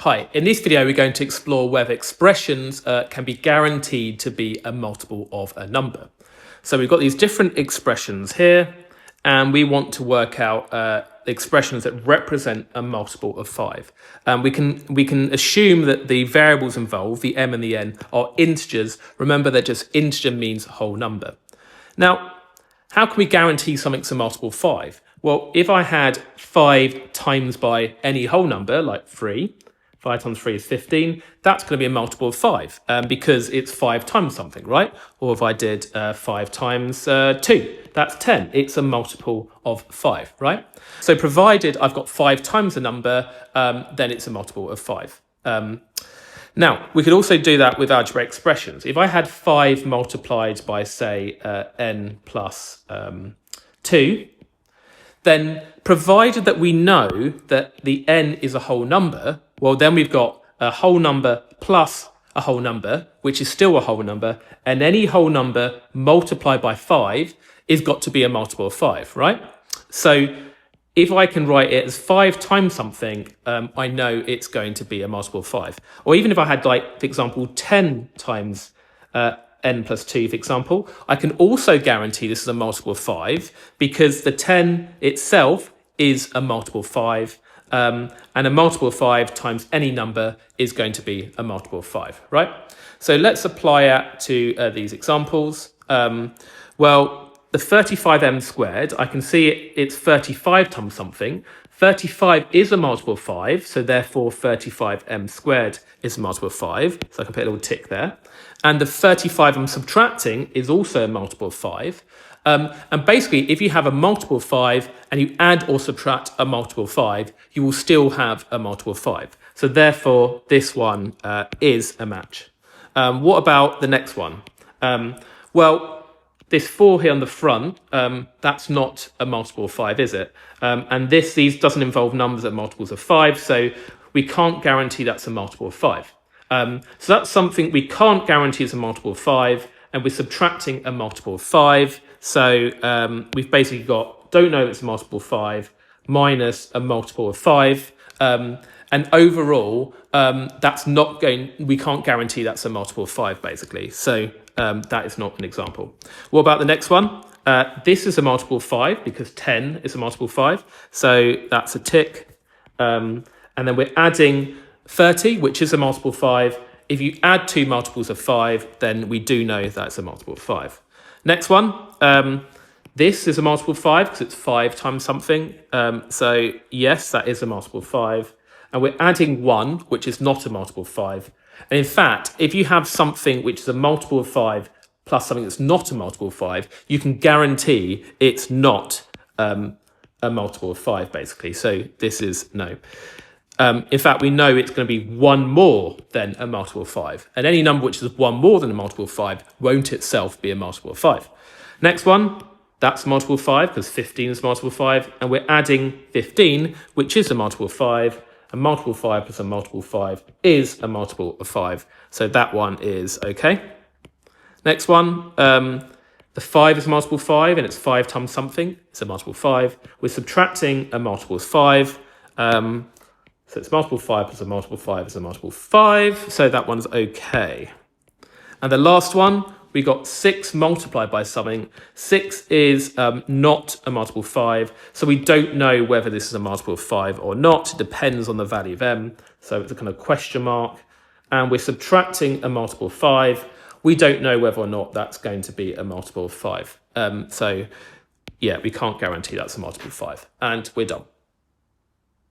Hi, in this video we're going to explore whether expressions can be guaranteed to be a multiple of a number. So we've got these different expressions here and we want to work out expressions that represent a multiple of 5. We can assume that the variables involved, the m and the n, are integers. Remember that just integer means whole number. Now, how can we guarantee something's a multiple of 5? Well, if I had 5 times by any whole number, like 3, 5 times 3 is 15, that's going to be a multiple of 5 because it's 5 times something, right? Or if I did 5 times 2, that's 10. It's a multiple of 5, right? So provided I've got 5 times a number, then it's a multiple of 5. Now, we could also do that with algebraic expressions. If I had 5 multiplied by, say, n plus 2, then provided that we know that the n is a whole number, well, then we've got a whole number plus a whole number, which is still a whole number, and any whole number multiplied by 5 is got to be a multiple of 5, right? So if I can write it as 5 times something, I know it's going to be a multiple of 5. Or even if I had, like, for example, 10 times n plus 2, for example, I can also guarantee this is a multiple of 5 because the 10 itself is a multiple of 5. And a multiple of 5 times any number is going to be a multiple of 5, right? So let's apply that to these examples. Well, the 35m squared, I can see it's 35 times something. 35 is a multiple of 5, so therefore 35m squared is a multiple of 5. So I can put a little tick there. And the 35 I'm subtracting is also a multiple of 5. And basically, if you have a multiple of 5 and you add or subtract a multiple of 5, you will still have a multiple of 5. So therefore, this one is a match. What about the next one? Well, this 4 here on the front, that's not a multiple of 5, is it? And these doesn't involve numbers that are multiples of 5, so we can't guarantee that's a multiple of 5. So that's something we can't guarantee is a multiple of 5, and we're subtracting a multiple of 5. So we've basically got, don't know if it's a multiple of 5, minus a multiple of 5. And overall, that's not going, we can't guarantee that's a multiple of 5, basically. So that is not an example. What about the next one? This is a multiple of 5 because 10 is a multiple of 5. So that's a tick. And then we're adding 30, which is a multiple of 5. If you add 2 multiples of 5, then we do know that's a multiple of 5. Next one, this is a multiple of 5 because it's 5 times something. So yes, that is a multiple of 5. And we're adding 1, which is not a multiple of 5. And in fact, if you have something which is a multiple of 5 plus something that's not a multiple of 5, you can guarantee it's not a multiple of 5, basically. So this is no. In fact, we know it's going to be 1 more than a multiple of 5. And any number which is 1 more than a multiple of 5 won't itself be a multiple of 5. Next one, that's a multiple of 5 because 15 is a multiple of 5. And we're adding 15, which is a multiple of 5. A multiple of 5 plus a multiple of 5 is a multiple of 5. So that one is okay. Next one, the 5 is a multiple of 5 and it's 5 times something. It's a multiple of 5. We're subtracting a multiple of 5. So it's multiple of 5 plus a multiple of 5 is a multiple of 5. So that one's okay. And the last one, we got 6 multiplied by something. 6 is not a multiple of 5. So we don't know whether this is a multiple of 5 or not. It depends on the value of m. So it's a kind of question mark. And we're subtracting a multiple of 5. We don't know whether or not that's going to be a multiple of 5. So yeah, we can't guarantee that's a multiple of 5. And we're done.